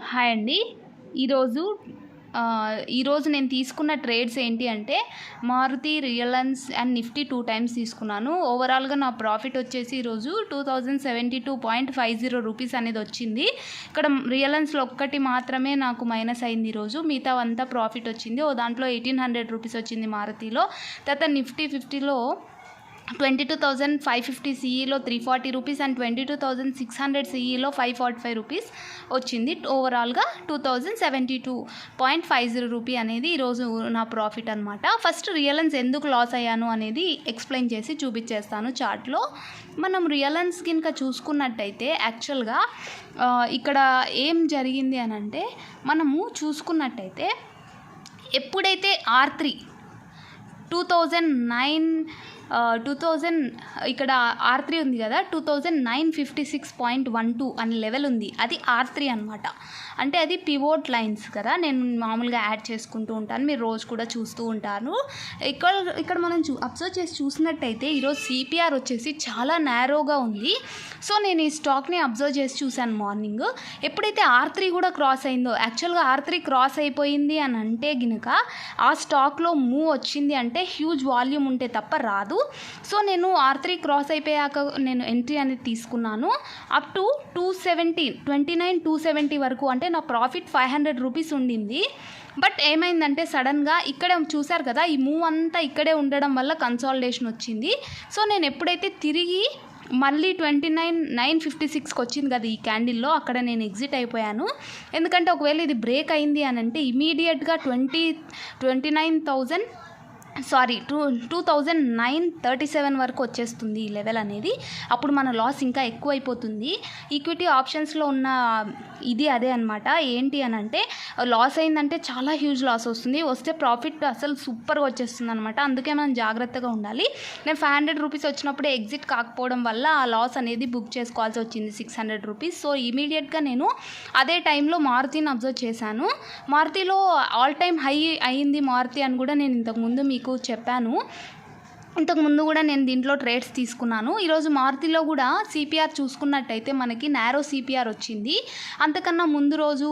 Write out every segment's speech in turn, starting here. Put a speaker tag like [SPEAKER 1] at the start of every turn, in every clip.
[SPEAKER 1] Hi అండి. ఈరోజు ఈరోజు నేను తీసుకున్న ట్రేడ్స్ ఏంటి అంటే Maruti, Reliance and Nifty 2 times తీసుకున్నాను. ఓవరాల్గా నా ప్రాఫిట్ వచ్చేసి ఈరోజు 2072.50 రూపీస్ అనేది వచ్చింది. ఇక్కడ రిలయన్స్లో ఒక్కటి మాత్రమే నాకు మైనస్ అయింది ఈరోజు, మిగతా అంతా ప్రాఫిట్ వచ్చింది. దాంట్లో 1800 రూపీస్ వచ్చింది మారుతిలో. తర్వాత నిఫ్టీ 50లో 22,550 సిఈలో 340 రూపీస్ అండ్ 22,600 సిఈలో 545 రూపీస్ వచ్చింది. ఓవరాల్గా 2072.50 రూపీ అనేది ఈరోజు నా ప్రాఫిట్ అనమాట. ఫస్ట్ రిలయన్స్ ఎందుకు లాస్ అయ్యాను అనేది ఎక్స్ప్లెయిన్ చేసి చూపించేస్తాను చార్ట్లో. మనం రిలయన్స్ కనుక చూసుకున్నట్టయితే యాక్చువల్గా ఇక్కడ ఏం జరిగింది అని అంటే, మనము చూసుకున్నట్టయితే ఎప్పుడైతే R3 2000 ఇక్కడ R3 ఉంది కదా, 2956.12 అనే లెవెల్ ఉంది. అది R3 అనమాట. అంటే అది పివోట్ లైన్స్ కదా, నేను మామూలుగా యాడ్ చేసుకుంటూ ఉంటాను, మీరు రోజు కూడా చూస్తూ ఉంటాను. ఇక్కడ మనం అబ్జర్వ్ చేసి చూసినట్టయితే ఈరోజు CPR వచ్చేసి చాలా నేరోగా ఉంది. సో నేను ఈ స్టాక్ని అబ్జర్వ్ చేసి చూశాను మార్నింగ్. ఎప్పుడైతే R3 కూడా క్రాస్ అయిందో, యాక్చువల్గా R3 క్రాస్ అయిపోయింది అని అంటే గినుక ఆ స్టాక్లో మూవ్ వచ్చింది అంటే హ్యూజ్ వాల్యూమ్ ఉంటే తప్ప రాదు. సో నేను R3 క్రాస్ అయిపోయాక నేను ఎంట్రీ అనేది తీసుకున్నాను. అప్ టు 270 వరకు, అంటే నా ప్రాఫిట్ 500 రూపీస్ ఉండింది. బట్ ఏమైందంటే సడన్గా ఇక్కడ చూసారు కదా, ఈ మూవ్ అంతా ఇక్కడే ఉండడం వల్ల కన్సాలిడేషన్ వచ్చింది. సో నేను ఎప్పుడైతే తిరిగి మళ్ళీ 29,956కి వచ్చింది కదా ఈ క్యాండిల్లో, అక్కడ నేను ఎగ్జిట్ అయిపోయాను. ఎందుకంటే ఒకవేళ ఇది బ్రేక్ అయింది అని అంటే ఇమీడియట్గా 2,937 వరకు వచ్చేస్తుంది ఈ లెవెల్ అనేది. అప్పుడు మన లాస్ ఇంకా ఎక్కువ అయిపోతుంది. ఈక్విటీ ఆప్షన్స్లో ఉన్న ఇది అదే అనమాట. ఏంటి అని అంటే, లాస్ అయిందంటే చాలా హ్యూజ్ లాస్ వస్తే ప్రాఫిట్ అసలు సూపర్గా వచ్చేస్తుంది అనమాట. అందుకే మనం జాగ్రత్తగా ఉండాలి. నేను 500 రూపీస్ వచ్చినప్పుడే ఎగ్జిట్ కాకపోవడం వల్ల ఆ లాస్ అనేది బుక్ చేసుకోవాల్సి వచ్చింది 600 రూపీస్. సో ఇమీడియట్గా నేను అదే టైంలో మారుతిని అబ్జర్వ్ చేశాను. మారుతిలో ఆల్ టైమ్ హై అయింది మారుతి అని కూడా నేను ఇంతకుముందు మీకు చెప్పాను. ఇంతకుముందు కూడా నేను దీంట్లో ట్రేడ్స్ తీసుకున్నాను. ఈరోజు మారుతిలో కూడా CPR చూసుకున్నట్టయితే మనకి నేరో CPR వచ్చింది. అంతకన్నా ముందు రోజు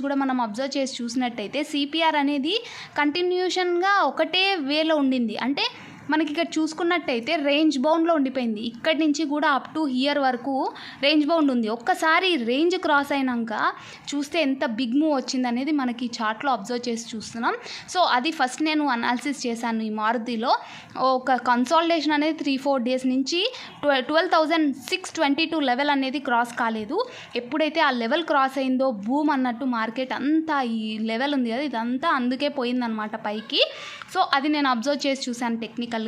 [SPEAKER 1] కూడా మనం అబ్జర్వ్ చేసి చూసినట్టయితే CPR అనేది కంటిన్యూషన్గా ఒకటే వేలో ఉండింది. అంటే మనకి ఇక్కడ చూసుకున్నట్టయితే రేంజ్ బౌండ్లో ఉండిపోయింది. ఇక్కడి నుంచి కూడా అప్ టు హియర్ వరకు రేంజ్ బౌండ్ ఉంది. ఒక్కసారి రేంజ్ క్రాస్ అయినాక చూస్తే ఎంత బిగ్ మూవ్ వచ్చింది అనేది మనకి చార్ట్లో అబ్జర్వ్ చేసి చూస్తున్నాం. సో అది ఫస్ట్ నేను అనాలిసిస్ చేశాను. ఈ మారుతిలో ఒక కన్సాలిడేషన్ అనేది 3-4 డేస్ నుంచి 12,622 లెవెల్ అనేది క్రాస్ కాలేదు. ఎప్పుడైతే ఆ లెవెల్ క్రాస్ అయిందో బూమ్ అన్నట్టు మార్కెట్ అంతా ఈ లెవెల్ ఉంది కదా, ఇదంతా అందుకే పోయిందనమాట పైకి. సో అది నేను అబ్జర్వ్ చేసి చూశాను టెక్నికల్గా.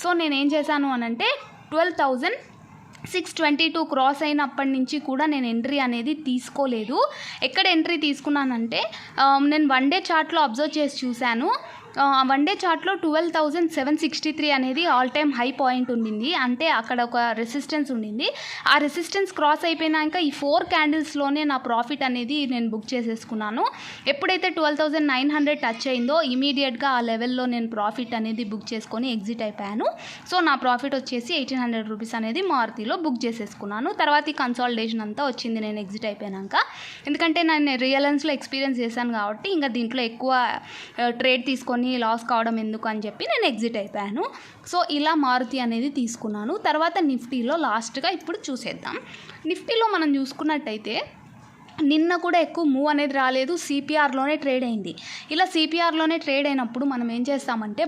[SPEAKER 1] సో నేను ఏం చేశాను అని అంటే 12,622 క్రాస్ అయినప్పటి నుంచి కూడా నేను ఎంట్రీ అనేది తీసుకోలేదు. ఎక్కడ ఎంట్రీ తీసుకున్నానంటే, నేను 1 డే చార్ట్లో అబ్జర్వ్ చేసి చూశాను. 1 డే చార్ట్లో 12,763 అనేది ఆల్ టైమ్ హై పాయింట్ ఉండింది. అంటే అక్కడ ఒక రెసిస్టెన్స్ ఉండింది. ఆ రెసిస్టెన్స్ క్రాస్ అయిపోయినాక ఈ 4 క్యాండిల్స్లోనే నా ప్రాఫిట్ అనేది నేను బుక్ చేసేసుకున్నాను. ఎప్పుడైతే 12,900 టచ్ అయిందో ఇమీడియట్గా ఆ లెవెల్లో నేను ప్రాఫిట్ అనేది బుక్ చేసుకొని ఎగ్జిట్ అయిపోయాను. సో నా ప్రాఫిట్ వచ్చేసి 1,800 రూపీస్ అనేది మారుతిలో బుక్ చేసేసుకున్నాను. తర్వాత ఈ కన్సాలిడేషన్ అంతా వచ్చింది నేను ఎగ్జిట్ అయిపోయాక. ఎందుకంటే నేను రిలయన్స్లో ఎక్స్పీరియన్స్ చేశాను కాబట్టి ఇంకా దీంట్లో ఎక్కువ ట్రేడ్ తీసుకొని లాస్ కావడం ఎందుకు అని చెప్పి నేను ఎగ్జిట్ అయిపోయాను. సో ఇలా మారుతి అనేది తీసుకున్నాను. తర్వాత నిఫ్టీలో లాస్ట్గా ఇప్పుడు చూసేద్దాం. నిఫ్టీలో మనం చూసుకున్నట్టయితే నిన్న కూడా ఎక్కువ మూవ్ అనేది రాలేదు, CPRలోనే ట్రేడ్ అయింది. ఇలా CPRలోనే ట్రేడ్ అయినప్పుడు మనం ఏం చేస్తామంటే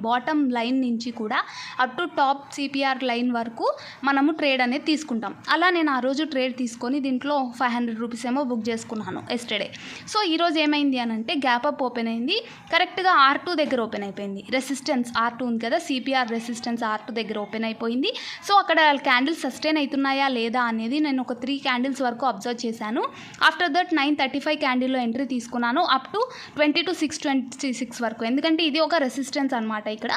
[SPEAKER 1] బాటమ్ లైన్ నుంచి కూడా up to top CPR line వరకు మనము ట్రేడ్ అనేది తీసుకుంటాం. అలా నేను ఆ రోజు ట్రేడ్ తీసుకొని దీంట్లో 500 రూపీస్ ఏమో బుక్ చేసుకున్నాను ఎస్టర్డే. సో ఈరోజు ఏమైంది అని అంటే గ్యాప్ అప్ ఓపెన్ అయింది. కరెక్ట్గా R2 దగ్గర ఓపెన్ అయిపోయింది. రెసిస్టెన్స్ R2 ఉంది కదా, CPR రెసిస్టెన్స్ R2 దగ్గర ఓపెన్ అయిపోయింది. సో అక్కడ క్యాండిల్స్ సస్టైన్ అవుతున్నాయా లేదా అనేది నేను ఒక 3 క్యాండిల్స్ వరకు అబ్జర్వ్ చేశాను. ఆఫ్టర్ దట్ 935 క్యాండిల్లో ఎంట్రీ తీసుకున్నాను అప్ టు 22,626 వరకు. ఎందుకంటే ఇది ఒక రెసిస్టెన్స్ అనమాట ఇక్కడ.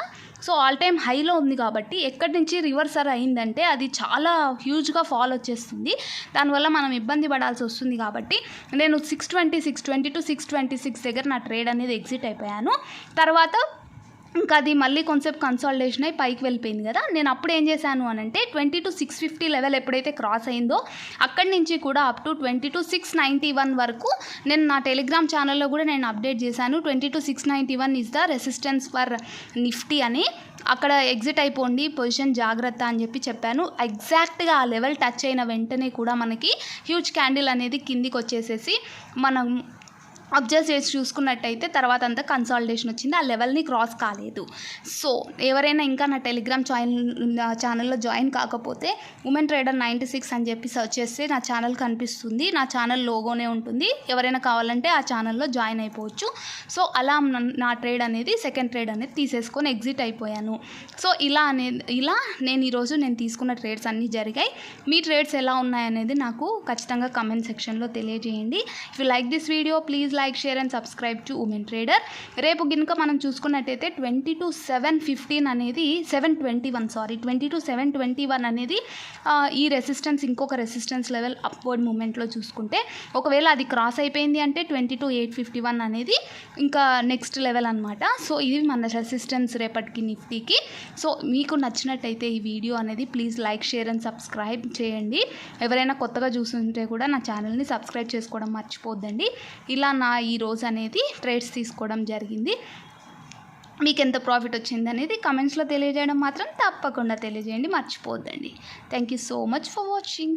[SPEAKER 1] సో ఆల్ టైమ్ హైలో ఉంది కాబట్టి ఎక్కడి నుంచి రివర్సర్ అయిందంటే అది చాలా హ్యూజ్గా ఫాల్ వచ్చేస్తుంది. దానివల్ల మనం ఇబ్బంది పడాల్సి వస్తుంది. కాబట్టి నేను 620 to 626 దగ్గర నా ట్రేడ్ అనేది ఎగ్జిట్ అయిపోయాను. తర్వాత ఇంకా అది మళ్ళీ కొంచెం కన్సాలిడేషన్ అయి పైకి వెళ్ళిపోయింది కదా. నేను అప్పుడు ఏం చేశాను అని అంటే 22,650 లెవెల్ ఎప్పుడైతే క్రాస్ అయిందో అక్కడి నుంచి కూడా అప్ టు 22,691 వరకు నేను నా టెలిగ్రామ్ ఛానల్లో కూడా నేను అప్డేట్ చేశాను. 22,691 is the resistance for Nifty అని. అక్కడ ఎగ్జిట్ అయిపోండి, పొజిషన్ జాగ్రత్త అని చెప్పాను. ఎగ్జాక్ట్గా ఆ లెవెల్ టచ్ అయిన వెంటనే కూడా మనకి హ్యూజ్ క్యాండిల్ అనేది కిందికి వచ్చేసేసి మనం అబ్జర్వ్ చేసి చూసుకున్నట్టయితే తర్వాత అంతా కన్సాలిడేషన్ వచ్చింది, ఆ లెవెల్ని క్రాస్ కాలేదు. సో ఎవరైనా ఇంకా నా టెలిగ్రామ్ ఛానల్లో జాయిన్ కాకపోతే ఉమెన్ ట్రేడర్ 96 అని చెప్పి సెర్చ్ చేస్తే నా ఛానల్ కనిపిస్తుంది. నా ఛానల్ లోగోనే ఉంటుంది. ఎవరైనా కావాలంటే ఆ ఛానల్లో జాయిన్ అయిపోవచ్చు. సో అలా నా ట్రేడ్ అనేది సెకండ్ ట్రేడ్ అనేది తీసేసుకొని ఎగ్జిట్ అయిపోయాను. సో ఇలా నేను ఈరోజు తీసుకున్న ట్రేడ్స్ అన్నీ జరిగాయి. మీ ట్రేడ్స్ ఎలా ఉన్నాయనేది నాకు ఖచ్చితంగా కమెంట్ సెక్షన్లో తెలియజేయండి. If you like this video please like, share and subscribe to women trader. రేపు గినుక మనం చూసుకున్నట్టయితే 22,715 అనేది 22,721 అనేది ఈ రెసిస్టెన్స్ ఇంకొక రెసిస్టెన్స్ లెవెల్ అప్వర్డ్ మూమెంట్లో చూసుకుంటే ఒకవేళ అది క్రాస్ అయిపోయింది అంటే 22,851 అనేది ఇంకా నెక్స్ట్ లెవెల్ అనమాట. సో ఇది మన రెసిస్టెన్స్ రేపటికి నిఫ్టీకి. సో మీకు నచ్చినట్టయితే ఈ వీడియో అనేది please like, share and subscribe చేయండి. ఎవరైనా కొత్తగా చూస్తుంటే కూడా నా ఛానల్ని సబ్స్క్రైబ్ చేసుకోవడం మర్చిపోద్దండి. ఇలా ఈ రోజు అనేది ట్రేడ్స్ తీసుకోవడం జరిగింది. మీకు ఎంత ప్రాఫిట్ వచ్చింది అనేది కమెంట్స్లో తెలియజేయడం మాత్రం తప్పకుండా తెలియజేయండి, మర్చిపోద్దండి. Thank you so much for watching.